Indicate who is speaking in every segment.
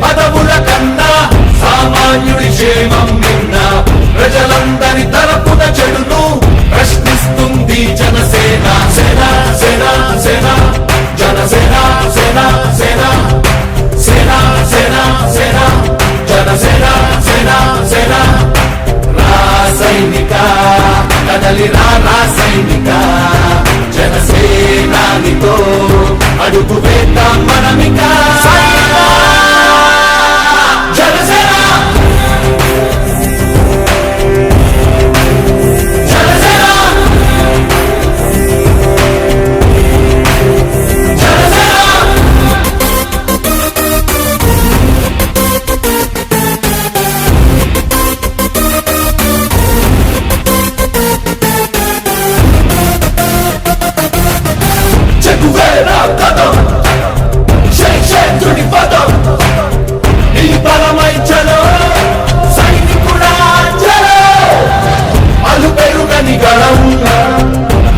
Speaker 1: పదవుల కన్నా సామాన్యుడి క్షేమం నిన్న ప్రజలందరి తరపున చెడును ప్రశ్నిస్తుంది జనసేన సేన సేన సేన జనసేన సేన సేన సేన సేన సేన జనసేన సేన సేన రాసైనిక కదలి రాసైనిక జనసేనానితో అడుగు వేద్దాం మనమిక జనసేన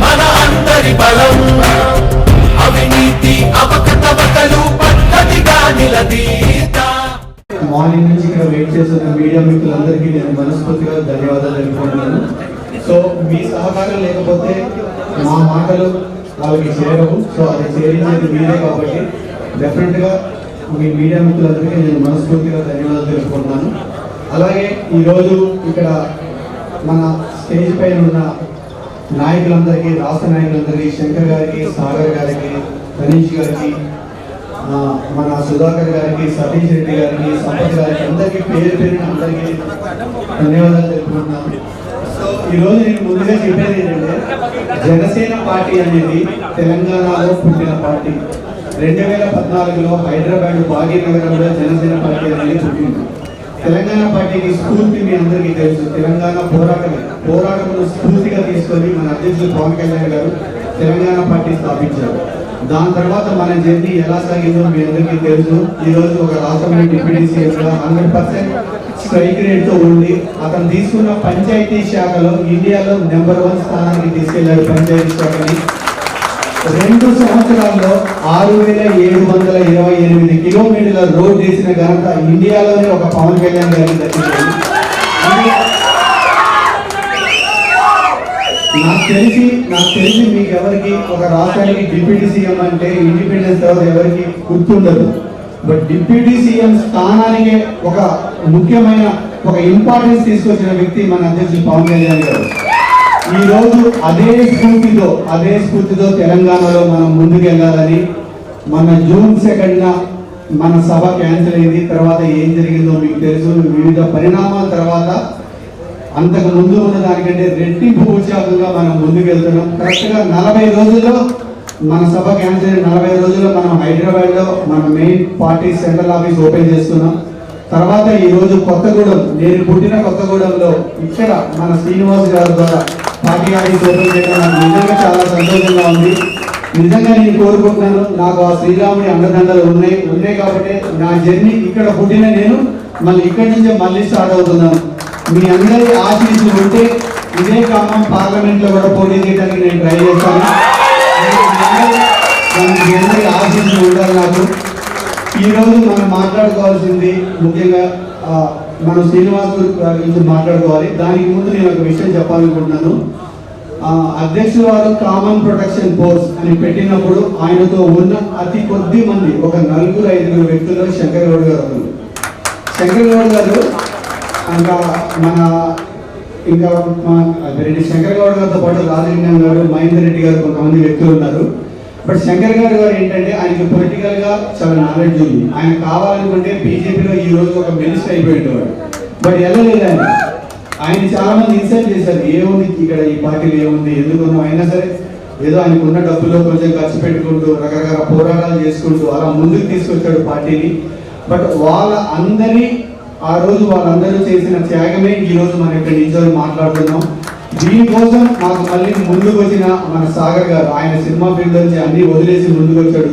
Speaker 1: మన అందరి బలం అవినీతి అవకతవకలు పద్ధతిగా నిలదీత.
Speaker 2: మార్నింగ్ నుంచి ఇక్కడ వెయిట్ చేస్తున్న మీడియా మిత్రులందరికీ నేను మనస్ఫూర్తిగా ధన్యవాదాలు తెలుపుకుంటున్నాను. సో మీ సహకారం లేకపోతే మా మాటలు వాళ్ళకి చేరవు. సో అది చేరించేది మీరే కాబట్టి డెఫినెట్గా మీ మీడియా మిత్రులందరికీ నేను మనస్ఫూర్తిగా ధన్యవాదాలు తెలుపుకుంటున్నాను. అలాగే ఈరోజు ఇక్కడ మన స్టేజ్ పైన ఉన్న నాయకులందరికీ, రాష్ట్ర నాయకులందరికీ, శంకర్ గారికి, సాగర్ గారికి, గణేష్ గారికి, మన సుధాకర్ గారికి, సతీష్ రెడ్డి గారికి, సంపత్ గారికి, అందరికీ పేరు పేరున అందరికీ ధన్యవాదాలు తెలుపుకుంటున్నాను. సో ఈరోజు నేను ముందుగా చెప్పేది ఏంటంటే, జనసేన పార్టీ అనేది తెలంగాణలో పుట్టిన పార్టీ. 2014లో హైదరాబాద్ భాగ్యనగరంలో జనసేన పార్టీ అనేది పుట్టింది. తెలంగాణ పార్టీకి స్ఫూర్తి మీ అందరికీ తెలుసు. తెలంగాణ పోరాటమును స్ఫూర్తిగా తీసుకొని మన అధ్యక్షులు పవన్ కళ్యాణ్ గారు తెలంగాణ పార్టీ స్థాపించారు. దాని తర్వాత మన జర్నీ ఎలా సాగిందో మీ అందరికీ తెలుసు. ఈరోజు ఒక రాష్ట్రంలో డిప్యూటీ సీఎంగా 100% స్ట్రైక్ రేట్తో ఉండి అతను తీసుకున్న పంచాయతీ శాఖలో ఇండియాలో నెంబర్ 1 స్థానానికి తీసుకెళ్లాడు. పంచాయతీ శాఖని 2 సంవత్సరాల్లో 6728 కిలోమీటర్ల రోడ్ చేసిన ఘనత ఇండియాలోనే ఒక పవన్ కళ్యాణ్ గారికి దక్కింది. నాకు తెలిసి మీకు ఎవరికి ఒక రాష్ట్రానికి డిప్యూటీ సీఎం అంటే ఇండిపెండెన్స్ తర్వాత ఎవరికి గుర్తుండదు. బట్ డిప్యూటీ సీఎం స్థానానికి ఒక ముఖ్యమైన ఒక ఇంపార్టెన్స్ తీసుకొచ్చిన వ్యక్తి మన అధ్యక్షుడు పవన్ కళ్యాణ్ గారు. ఈ రోజు అదే స్ఫూర్తితో తెలంగాణలో మనం ముందుకెళ్ళాలని మన జూన్ 2న మన సభ క్యాన్సిల్ అయింది. తర్వాత ఏం జరిగిందో మీకు తెలుసు. వివిధ పరిణామాల తర్వాత అంతకు ముందు ఉన్న దానికంటే రెట్టింపు ఉత్సాహంగా మనం ముందుకెళ్తున్నాం. కరెక్ట్గా 40 రోజుల్లో మన సభ క్యాన్సిల్ అయిన 40 రోజుల్లో మనం హైదరాబాద్లో మన main party central office open చేస్తున్నాం. తర్వాత ఈరోజు కొత్తగూడెం, నేను పుట్టిన కొత్తగూడెంలో ఇక్కడ మన శ్రీనివాస్ గారి ద్వారా పార్టీ ఆఫీస్ ఓపెన్ చేయడం నాకు నిజంగా చాలా సంతోషంగా ఉంది. నిజంగా నేను కోరుకుంటున్నాను, నాకు ఆ శ్రీరాముడి అండదండలు ఉన్నాయి కాబట్టి నా జర్నీ ఇక్కడ పుట్టిన నేను మళ్ళీ ఇక్కడి నుంచే మళ్ళీ స్టార్ట్ అవుతున్నాను. మీ అందరి ఆశీస్సులు ఉంటే ఇదే ఖమ్మం పార్లమెంట్లో కూడా పోటీ చేయడానికి నేను ట్రై చేస్తాను. మీ అందరి ఆశీస్సులు ఉండాలి నాకు. ఈరోజు మనం మాట్లాడుకోవాల్సింది ముఖ్యంగా మనం శ్రీనివాస్ గురించి మాట్లాడుకోవాలి. దానికి ముందు నేను ఒక విషయం చెప్పాలనుకుంటున్నాను. అధ్యక్షుల వారు కామన్ ప్రొటెక్షన్ ఫోర్స్ అని పెట్టినప్పుడు ఆయనతో ఉన్న అతి కొద్ది మంది ఒక 4-5 వ్యక్తుల్లో శంకర్ గౌడ్ గారు ఉన్నారు. శంకర్ గౌడ్ గారు ఇంకా శంకర్ గౌడ్ గారితో పాటు రాజలింగం గారు, మహేందర్ రెడ్డి గారు కొంతమంది వ్యక్తులు ఉన్నారు. బట్ శంకర్ గారు ఏంటంటే ఆయనకి పొలిటికల్ గా చాలా నాలెడ్జ్ ఉంది. ఆయన కావాలనుకుంటే బీజేపీలో ఈ రోజు ఒక మినిస్టర్ అయిపోయేవాడు. బట్ వెళ్ళలేదు. ఆయన చాలా మంది ఇన్సల్ట్ చేశారు. ఏముంది ఇక్కడ ఈ పార్టీలో ఏముంది, ఎందుకున్నాం, అయినా సరే ఏదో ఆయనకున్న డబ్బులో కొంచెం ఖర్చు పెట్టుకుంటూ రకరకాల పోరాటాలు చేసుకుంటూ అలా ముందుకు తీసుకొచ్చాడు పార్టీని. బట్ ఆ రోజు వాళ్ళందరూ చేసిన త్యాగమే ఈ రోజు మనం ఇక్కడ నిల్చొని మాట్లాడుతున్నాం. దీనికోసం మాకు మళ్ళీ ముందుకు వచ్చిన మన సాగర్ గారు, ఆయన సినిమా ఫీల్డ్ నుంచి అన్ని వదిలేసి ముందుకు వచ్చాడు.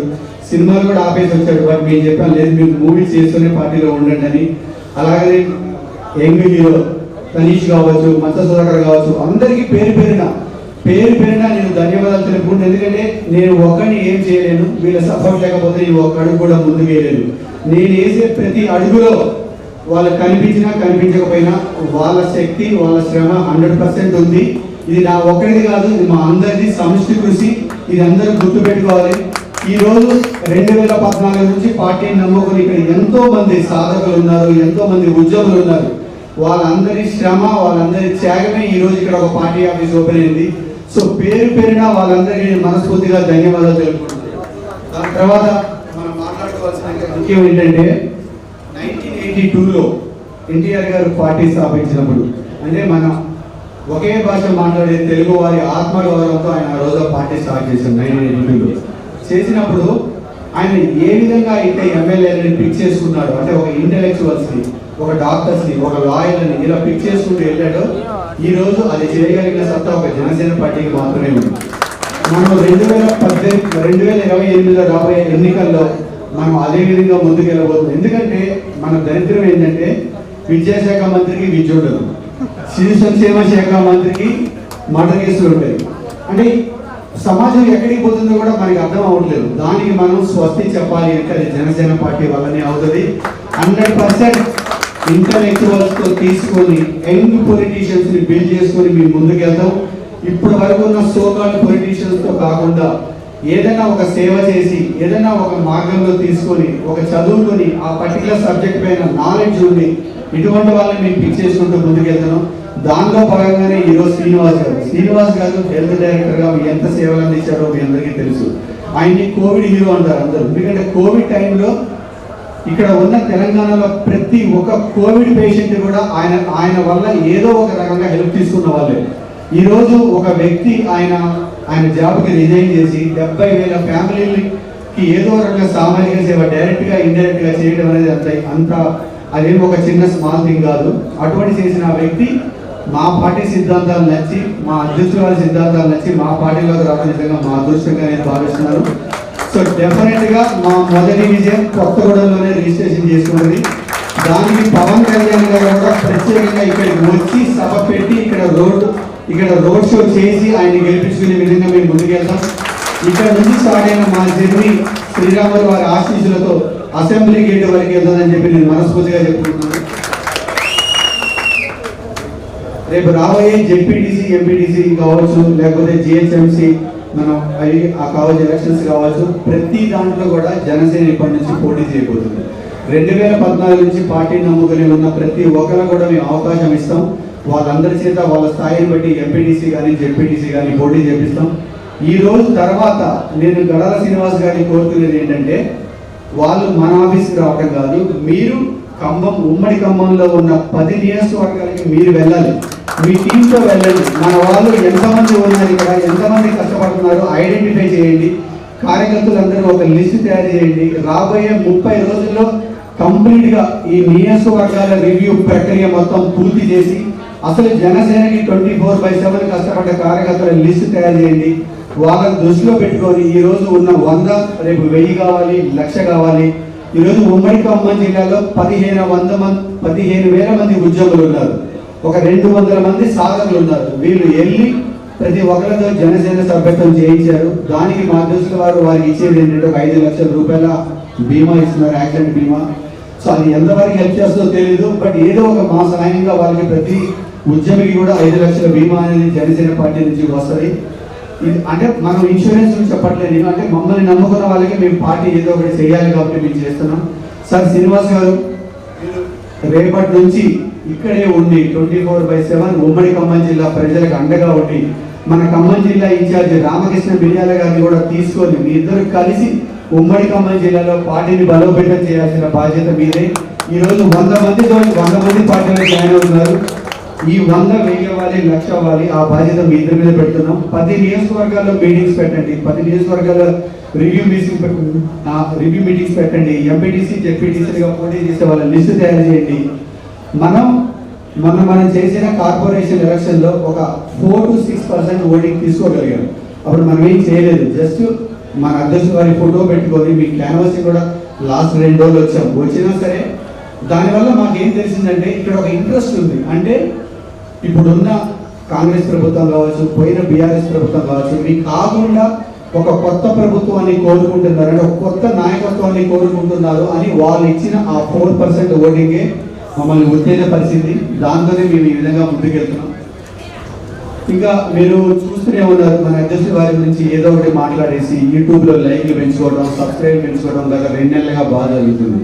Speaker 2: సినిమాలు కూడా ఆపేసి వచ్చాడు. బట్ మేము చెప్పాను, లేదు మీరు మూవీస్ చేస్తూనే పార్టీలో ఉండండి అని. అలాగే యంగ్ హీరో తనీష్ కావచ్చు, మత్స సుధాకర్ కావచ్చు, అందరికీ పేరు పేరున నేను ధన్యవాదాలు తెలుపుకుంటాను. ఎందుకంటే నేను ఒక్కడిని ఏం చేయలేను, వీళ్ళ సపోర్ట్ లేకపోతే ఈ ఒక్కడు కూడా ముందుకు వేయలేను. నేను వేసే ప్రతి అడుగులో వాళ్ళకి కనిపించినా కనిపించకపోయినా వాళ్ళ శక్తి వాళ్ళ శ్రమ 100% ఉంది. ఇది నా ఒక్కడిది కాదు, ఇది మా అందరిది సమిష్టి కృషి. ఇది అందరూ గుర్తుపెట్టుకోవాలి. ఈ రోజు 2014 నుంచి పార్టీని నమ్ముకొని ఇక్కడ ఎంతో మంది సాధకులు ఉన్నారు, ఎంతో మంది ఉద్యోగులు ఉన్నారు. వాళ్ళందరి శ్రమ, వాళ్ళందరి త్యాగమే ఈ రోజు ఇక్కడ ఒక పార్టీ ఆఫీస్ ఓపెన్ అయింది. సో పేరు పేరున వాళ్ళందరికీ నేను మనస్ఫూర్తిగా ధన్యవాదాలు తెలుపుకుంటున్నాను. దాని తర్వాత మనం మాట్లాడుకోవాల్సిన ముఖ్యం ఏంటంటే 1982లో ఎన్టీఆర్ గారు పార్టీ స్థాపించినప్పుడు, అంటే మనం ఒకే భాష మాట్లాడే తెలుగు వారి ఆత్మగౌరవంతో ఆయన ఆ రోజు పార్టీ స్టార్ట్ చేశారు 1982లో. చేసినప్పుడు ఆయన ఏ విధంగా అయితే ఎమ్మెల్యేలని పిక్ చేసుకున్నాడు, అంటే ఒక ఇంటెలెక్చువల్స్ని, ఒక డాక్టర్స్ని, ఒక లాయర్ని ఇలా పిక్ చేసుకుంటూ వెళ్ళాడో ఈ రోజు అది చేయగలిగిన సత్తా ఒక జనసేన పార్టీకి మాత్రమే ఉంది. మనం 2028లో రాబోయే ఎన్నికల్లో మనం అదే విధంగా ముందుకెళ్ళబోతున్నాం. ఎందుకంటే మన దరిద్రం ఏంటంటే విద్యాశాఖ మంత్రికి విద్య ఉండదు, శిశు సంక్షేమ శాఖ మంత్రికి మర్డర్ కేసులు ఉంటాయి. అంటే సమాజం ఎక్కడికి పోతుందో కూడా మనకి అర్థం అవ్వట్లేదు. దానికి మనం స్వస్తి చెప్పాలి అంటే అది జనసేన పార్టీ వల్లనే అవుతుంది. 100% ఇంటలెక్చువల్స్ తో తీసుకొని యంగ్ పొలిటీషియన్స్ ని బిల్డ్ చేసుకొని మేము ముందుకెళ్తాం. ఇప్పటి వరకు ఉన్న సోకాల్ పొలిటీషియన్స్ తో కాకుండా ఏదైనా ఒక సేవ చేసి ఏదైనా ఒక మార్గంలో తీసుకొని ఒక చదువుకొని ఆ పర్టికులర్ సబ్జెక్ట్ పైన నాలెడ్జ్ ఉంది ఇటువంటి వాళ్ళని మేము పిక్ చేసుకుంటూ ముందుకెళ్తున్నాం. దానిలో భాగంగానే ఈరోజు శ్రీనివాస్ గారు హెల్త్ డైరెక్టర్ గా ఎంత సేవలు అందించారో మీ అందరికీ తెలుసు. ఆయన్ని కోవిడ్ హీరో అంటారు అందరూ. ఎందుకంటే కోవిడ్ టైంలో ఇక్కడ ఉన్న తెలంగాణలో ప్రతి ఒక్క కోవిడ్ పేషెంట్ కూడా ఆయన వల్ల ఏదో ఒక రకంగా హెల్ప్ తీసుకున్న వాళ్ళే. ఈ రోజు ఒక వ్యక్తి ఆయన జాబ్కి రిజైన్ చేసి 70,000 ఫ్యామిలీకి ఏదో రకంగా సామాజిక సేవ డైరెక్ట్ గా ఇండైరెక్ట్ గా చేయడం అనేది అంత అదేం ఒక చిన్న స్మాల్ థింగ్ కాదు. అటువంటి చేసిన వ్యక్తి మా పార్టీ సిద్ధాంతాలు నచ్చి, మా అధ్యక్షుల వారి సిద్ధాంతాలు నచ్చి మా పార్టీలోకి రావడం మా అదృష్టంగా నేను భావిస్తున్నాను. సో డెఫినెట్ గా మా మొదటి విజయం కొత్తగూడెంలోనే రిజిస్ట్రేషన్ చేసుకున్నది. దానికి పవన్ కళ్యాణ్ గారు కూడా ప్రత్యేకంగా ఇక్కడికి వచ్చి సభ పెట్టి ఇక్కడ రోడ్ షో చేసి ఆయన గెలిపించుకునే విధంగా మేము ముందుకెళ్తాం. ఇక్కడ నుంచి స్టార్ట్ అయిన మా జర్నీ శ్రీరాములు వారి ఆశీస్సులతో అసెంబ్లీ గేట్ వరకు వెళ్తుందని చెప్పి నేను మనస్ఫూర్తిగా చెప్పుకుంటున్నాను. రేపు రాబోయే జెడ్పీటీసీ ఎంపీటీసీ కావచ్చు, లేకపోతే జిహెచ్ఎంసీ మనం అవి కావచ్చు, ఎలక్షన్స్ కావచ్చు, ప్రతి దాంట్లో కూడా జనసేన ఇప్పటి నుంచి పోటీ చేయబోతుంది. 2014 నుంచి పార్టీ నమ్ముకుని ఉన్న ప్రతి ఒక్కరు కూడా మేము అవకాశం ఇస్తాం. వాళ్ళందరి చేత వాళ్ళ స్థాయిని బట్టి ఎంపీటీసీ కానీ జెడ్పీటీసీ కానీ పోటీ చేపిస్తాం. ఈ రోజు తర్వాత నేను గడాల శ్రీనివాస్ గారిని కోరుకునేది ఏంటంటే, వాళ్ళు మన ఆఫీస్కి రావడం కాదు, మీరు ఉమ్మడి ఖమ్మంలో ఉన్న 10 నియోజకవర్గాలకి మీరు వెళ్ళాలి, మీ టీంతో వెళ్ళండి. మన వాళ్ళు ఎంతమంది ఉన్నారు, ఇక్కడ ఎంతమంది కష్టపడుతున్నారు ఐడెంటిఫై చేయండి. కార్యకర్తలందరూ ఒక లిస్ట్ తయారు చేయండి. రాబోయే 30 రోజుల్లో కంప్లీట్ గా ఈ నియోజకవర్గాల రివ్యూ ప్రక్రియ మొత్తం పూర్తి చేసి అసలు జనసేనకి 24/7 కష్టపడ్డ కార్యకర్తల లిస్ట్ తయారు చేయండి. వాళ్ళని దృష్టిలో పెట్టుకొని ఈ రోజు ఉన్న 100 రేపు 1000 కావాలి, 1,00,000 కావాలి. ఈరోజు ఉమ్మడి ఖమ్మం జిల్లాలో 15,000 మంది ఉద్యోగులు ఉన్నారు, ఒక 200 మంది సాధకులు ఉన్నారు. వీళ్ళు వెళ్ళి ప్రతి ఒక్కరితో జనసేన సభ్యత్వం చేయించారు. దానికి మా అధ్యక్షుల వారికి ఇచ్చేది ఏంటంటే ఒక 5 లక్షల రూపాయల బీమా ఇస్తున్నారు, యాక్సిడెంట్ బీమా. సో అది ఎంతవరకు హెల్ప్ చేస్తుందో తెలియదు, బట్ ఏదో ఒక మా సహాయంగా వాళ్ళకి ప్రతి ఉద్యమికి కూడా 5 లక్షల బీమా అనేది జనసేన పార్టీ నుంచి వస్తుంది. ఇది అంటే మనం ఇన్సూరెన్స్ గురించి చెప్పట్లేదు, అంటే మమ్మల్ని నమ్ముకున్న వాళ్ళకి మేము పార్టీ ఏదో ఒకటి చేయాలి కాబట్టి మేము చేస్తున్నాం. సార్ శ్రీనివాస్ గారు రేపటి నుంచి ఇక్కడే ఉండి 24/7 ఉమ్మడి ఖమ్మం జిల్లా ప్రజలకు అండగా ఉండి మన ఖమ్మం జిల్లా ఇన్ఛార్జి రామకృష్ణ బిర్యాల గారిని కూడా తీసుకొని మీ ఇద్దరు కలిసి ఉమ్మడి ఖమ్మం జిల్లాలో పార్టీని బలోపేతం చేయాల్సిన బాధ్యత మీదే. ఈరోజు 100 మంది పార్టీలో జాయిన్ అవుతున్నారు. ఈ 100 1000 అవ్వాలి, 1,00,000 అవ్వాలి. ఆ బాధ్యత మీ ఇద్దరి మీద పెడుతున్నాం. 10 నియోజకవర్గాల్లో మీటింగ్స్ పెట్టండి, 10 నియోజకవర్గాల్లో రివ్యూ మీటింగ్స్ పెట్టండి. ఎంపీటీసీ జెడ్పీటీసీగా పోటీ చేసే వాళ్ళ లిస్టు తయారు చేయండి. మనం చేసిన కార్పొరేషన్ ఎలక్షన్లో ఒక 4 to 6% ఓటింగ్ తీసుకోగలిగాం. అప్పుడు మనం ఏం చేయలేదు, జస్ట్ మన అధ్యక్షుల వారి ఫోటో పెట్టుకొని మీ క్యాన్వాస్ కూడా లాస్ట్ 2 రోజులు వచ్చినా సరే దానివల్ల మాకేం తెలిసిందంటే ఇక్కడ ఒక ఇంట్రెస్ట్ ఉంది. అంటే ఇప్పుడున్న కాంగ్రెస్ ప్రభుత్వం కావచ్చు, పోయిన బీఆర్ఎస్ ప్రభుత్వం కావచ్చు, ఇవి కాకుండా ఒక కొత్త ప్రభుత్వాన్ని కోరుకుంటున్నారు, అంటే ఒక కొత్త నాయకత్వాన్ని కోరుకుంటున్నారు అని వాళ్ళు ఇచ్చిన ఆ 4% ఓటింగే మమ్మల్ని ఉత్తేజపరిచింది. దాంతోనే మేము ఈ విధంగా ముందుకెళ్తున్నాం. ఇంకా మీరు చూస్తూనే ఉన్నారు, మన అధ్యక్షుల వారి గురించి ఏదో ఒకటి మాట్లాడేసి యూట్యూబ్లో లైక్లు పెంచుకోవడం, సబ్స్క్రైబ్ పెంచుకోవడం గత 2 నెలలుగా బాగా జరుగుతుంది.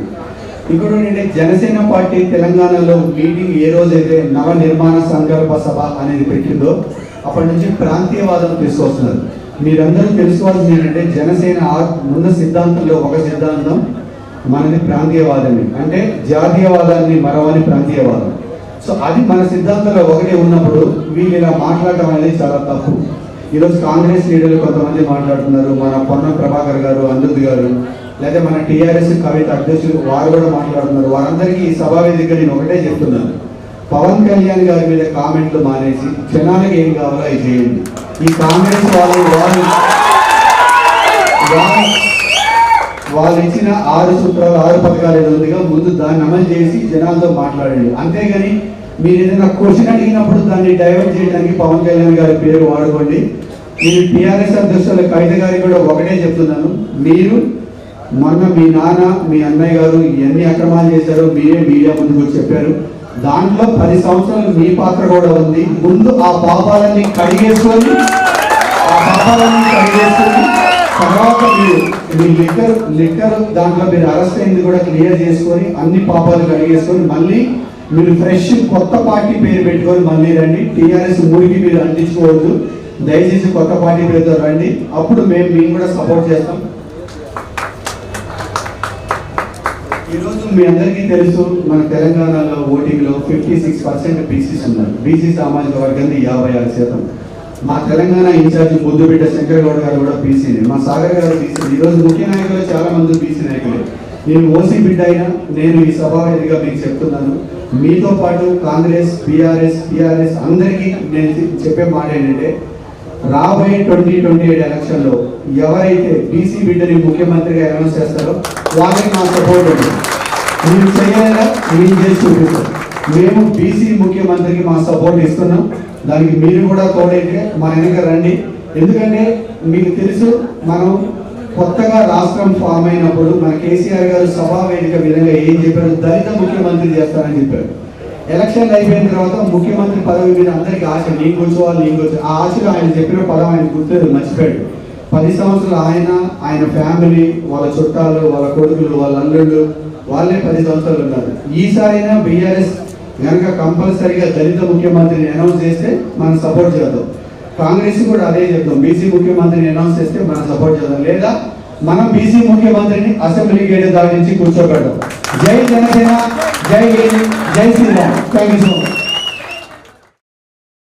Speaker 2: ఇంకోటి ఏంటంటే జనసేన పార్టీ తెలంగాణలో మీటింగ్ ఏ రోజైతే నవ నిర్మాణ సంకల్ప సభ అనేది పెట్టిందో అప్పటి నుంచి ప్రాంతీయవాదం తీసుకొస్తున్నారు. మీరందరూ తెలుసుకోవాల్సింది ఏంటంటే జనసేన ఉన్న సిద్ధాంతంలో ఒక సిద్ధాంతం మనది ప్రాంతీయవాదమే, అంటే జాతీయవాదాన్ని మరవని ప్రాంతీయవాదం. సో అది మన సిద్ధాంతంలో ఒకటే ఉన్నప్పుడు వీళ్ళు ఇలా మాట్లాడటం అనేది చాలా తప్పు. ఈరోజు కాంగ్రెస్ లీడర్లు కొంతమంది మాట్లాడుతున్నారు, మన పొన్నం ప్రభాకర్ గారు, అనిరుద్ గారు, లేదా మన టీఆర్ఎస్ కవిత అధ్యక్షులు వారు కూడా మాట్లాడుతున్నారు. వారందరికీ ఈ సభా వేదికగా నేను ఒకటే చెప్తున్నాను, పవన్ కళ్యాణ్ గారి మీద కామెంట్లు మానేసి జనాలకు ఏం కావాలో అవి చేయండి. ఈ కాంగ్రెస్ వాళ్ళు ఇచ్చిన 6 సూత్రాలు 6 పథకాలు ఏదో ఉందిగా ముందు దాన్ని అమలు చేసి జనాలతో మాట్లాడండి. అంతేగాని మీరు ఏదైనా క్వశ్చన్ అడిగినప్పుడు దాన్ని డైవర్ట్ చేయడానికి పవన్ కళ్యాణ్ గారి పేరు వాడుకోండి. నేను టీఆర్ఎస్ అధ్యక్షుల కవిత గారికి కూడా ఒకటే చెప్తున్నాను, మీరు మొన్న మీ నాన్న మీ అన్నయ్య గారు ఎన్ని అక్రమాలు చేశారో మీరే మీడియా ముందుకు చెప్పారు. దాంట్లో 10 సంవత్సరాలు మీ పాత్ర కూడా ఉంది. ముందు ఆ పాపాలన్నీ కడిగేసుకొని తర్వాత మీ లిక్కర్ దాంట్లో మీరు అరెస్ట్ అయింది కూడా క్లియర్ చేసుకొని అన్ని పాపాలు కడిగేసుకొని మళ్ళీ మీరు ఫ్రెష్ కొత్త పార్టీ పేరు పెట్టుకొని మళ్ళీ రండి. టీఆర్ఎస్ మూడికి మీరు అందించుకోవద్దు, దయచేసి కొత్త పార్టీ పేరుతో రండి. అప్పుడు మేము కూడా సపోర్ట్ చేస్తాం. ఈరోజు మీ అందరికీ తెలుసు, మన తెలంగాణలో ఓటింగ్లో 56% బీసీస్ ఉన్నారు. బీసీ సామాజిక వర్గాన్ని 56%. మా తెలంగాణ ఇన్ఛార్జ్ ముద్దుబిడ్డ శంకర్ గౌడ్ గారు కూడా బీసీనే, మా సాగర్ గారు బీసీ. ఈరోజు ముఖ్య నాయకులు చాలా మంది బీసీ నాయకులే. నేను ఓసీ బిడ్డ అయినా నేను ఈ సభావేదిగా మీకు చెప్తున్నాను, మీతో పాటు కాంగ్రెస్, బీఆర్ఎస్, టీఆర్ఎస్ అందరికీ నేను చెప్పే మాట ఏంటంటే రాబోయే 2028 ఎలక్షన్లో ఎవరైతే బీసీ బిడ్డని ముఖ్యమంత్రిగా అనౌన్స్ చేస్తారో వాళ్ళకి మా సపోర్ట్ ఉంది. మీరు చేయలేదా, మేము చేసి చూపిస్తాం. మేము బీసీ ముఖ్యమంత్రికి మా సపోర్ట్ ఇస్తున్నాం. దానికి మీరు కూడా తోడైతే మన వెనక రండి. ఎందుకంటే మీకు తెలుసు, మనం కొత్తగా రాష్ట్రం ఫామ్ అయినప్పుడు మన కేసీఆర్ గారు సభా వేదిక విధంగా ఏం చెప్పారు, దళిత ముఖ్యమంత్రి చేస్తారని చెప్పారు. ఎలక్షన్లు అయిపోయిన తర్వాత ముఖ్యమంత్రి పదవి మీద అందరికీ ఆశ, నేను కూర్చోవాలి. ఆ ఆశలో ఆయన చెప్పిన పదం ఆయన గుర్తు మర్చిపోయాడు. 10 సంవత్సరాలు ఆయన ఫ్యామిలీ, వాళ్ళ చుట్టాలు, వాళ్ళ కొడుకులు, వాళ్ళ అల్లుళ్ళు వాళ్ళే 10 సంవత్సరాలు ఉన్నారు. ఈసారైనా బీఆర్ఎస్ కనుక కంపల్సరీగా దళిత ముఖ్యమంత్రిని అనౌన్స్ చేస్తే మనం సపోర్ట్ చేద్దాం. కాంగ్రెస్ కూడా అదే చెప్తాం, బీసీ ముఖ్యమంత్రిని అనౌన్స్ చేస్తే మనం సపోర్ట్ చేద్దాం. లేదా మనం బీసీ ముఖ్యమంత్రిని అసెంబ్లీ గేట్ దాటించి కూర్చోబెడదాం. జై జనసేన, జై Sriram. Thank you so much.